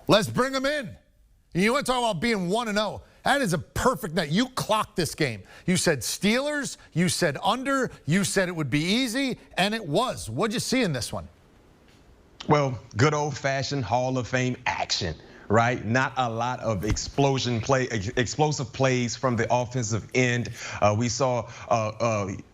Let's bring them in. You want to talk about being 1-0. That is a perfect night. You clocked this game. You said Steelers, you said under, you said it would be easy, and it was. What'd you see in this one? Well, good old-fashioned Hall of Fame action, right? Not a lot of explosive plays from the offensive end. We saw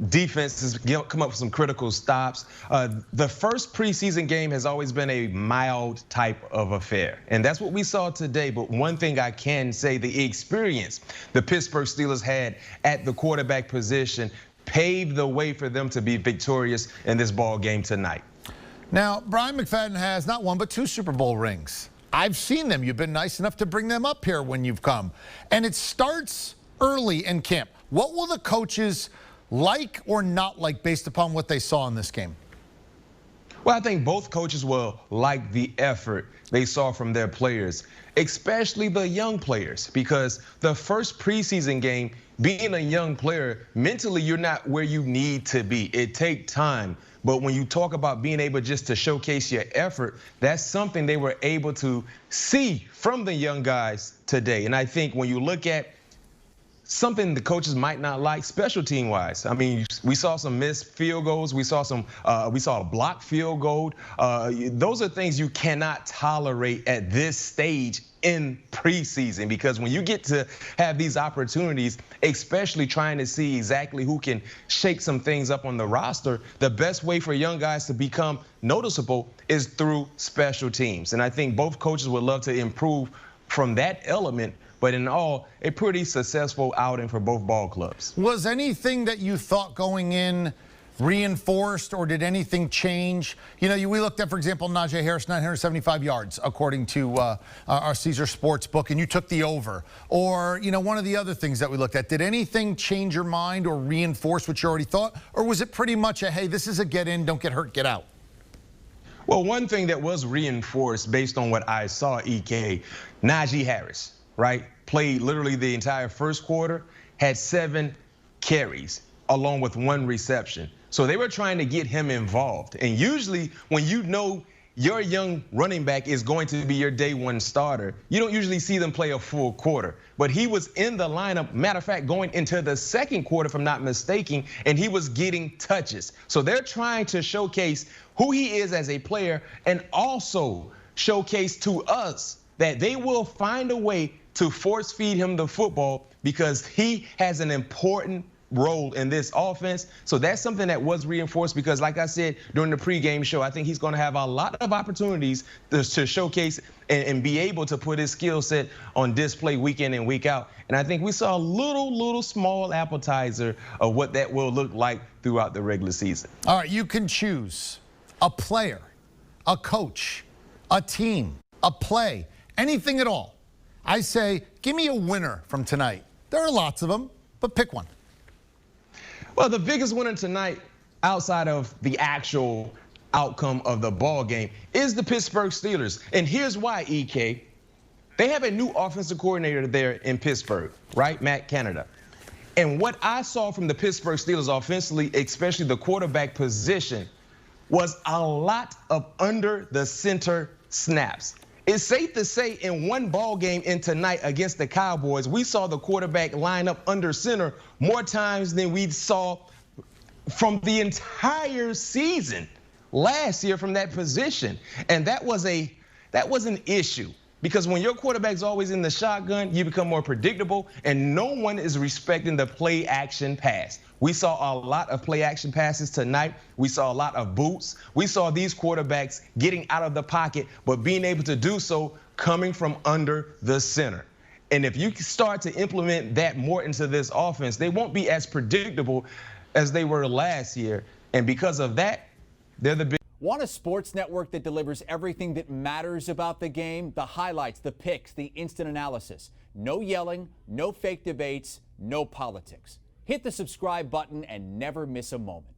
defenses come up with some critical stops. The first preseason game has always been a mild type of affair, and that's what we saw today. But one thing I can say, the experience the Pittsburgh Steelers had at the quarterback position paved the way for them to be victorious in this ball game tonight. Now, Bryant McFadden has not one but 2 Super Bowl rings. I've seen them. You've been nice enough to bring them up here when you've come. And it starts early in camp. What will the coaches like or not like based upon what they saw in this game? Well, I think both coaches will like the effort they saw from their players, especially the young players, because the first preseason game, being a young player, mentally you're not where you need to be. It takes time. But when you talk about being able just to showcase your effort, that's something they were able to see from the young guys today. And I think when you look at something the coaches might not like special team wise. I mean, we saw some missed field goals. We saw a blocked field goal. Those are things you cannot tolerate at this stage in preseason, because when you get to have these opportunities, especially trying to see exactly who can shake some things up on the roster, the best way for young guys to become noticeable is through special teams. And I think both coaches would love to improve from that element. But in all, a pretty successful outing for both ball clubs. Was anything that you thought going in reinforced, or did anything change? You know, we looked at, for example, Najee Harris, 975 yards, according to our CBS Sports book, and you took the over. Or, you know, one of the other things that we looked at, did anything change your mind or reinforce what you already thought? Or was it pretty much a, hey, this is a get in, don't get hurt, get out? Well, one thing that was reinforced based on what I saw, EK, Najee Harris, right? Played literally the entire first quarter, had 7 carries along with 1 reception. So they were trying to get him involved. And usually when you know your young running back is going to be your day 1 starter, you don't usually see them play a full quarter. But he was in the lineup, matter of fact, going into the second quarter, if I'm not mistaken, and he was getting touches. So they're trying to showcase who he is as a player, and also showcase to us that they will find a way to force feed him the football, because he has an important role in this offense. So that's something that was reinforced, because like I said during the pregame show, I think he's going to have a lot of opportunities to showcase and be able to put his skill set on display week in and week out. And I think we saw a little small appetizer of what that will look like throughout the regular season. All right, you can choose a player, a coach, a team, a play, anything at all. I say, give me a winner from tonight. There are lots of them, but pick one. Well, the biggest winner tonight, outside of the actual outcome of the ball game, is the Pittsburgh Steelers. And here's why, EK. They have a new offensive coordinator there in Pittsburgh, right? Matt Canada. And what I saw from the Pittsburgh Steelers offensively, especially the quarterback position, was a lot of under the center snaps. It's safe to say in one ball game in tonight against the Cowboys, we saw the quarterback line up under center more times than we saw from the entire season last year from that position. And that was an issue, because when your quarterback's always in the shotgun, you become more predictable, and no one is respecting the play action pass. We saw a lot of play action passes tonight. We saw a lot of boots. We saw these quarterbacks getting out of the pocket, but being able to do so coming from under the center. And if you start to implement that more into this offense, they won't be as predictable as they were last year. And because of that, they're the big. Want a sports network that delivers everything that matters about the game? The highlights, the picks, the instant analysis. No yelling, no fake debates, no politics. Hit the subscribe button and never miss a moment.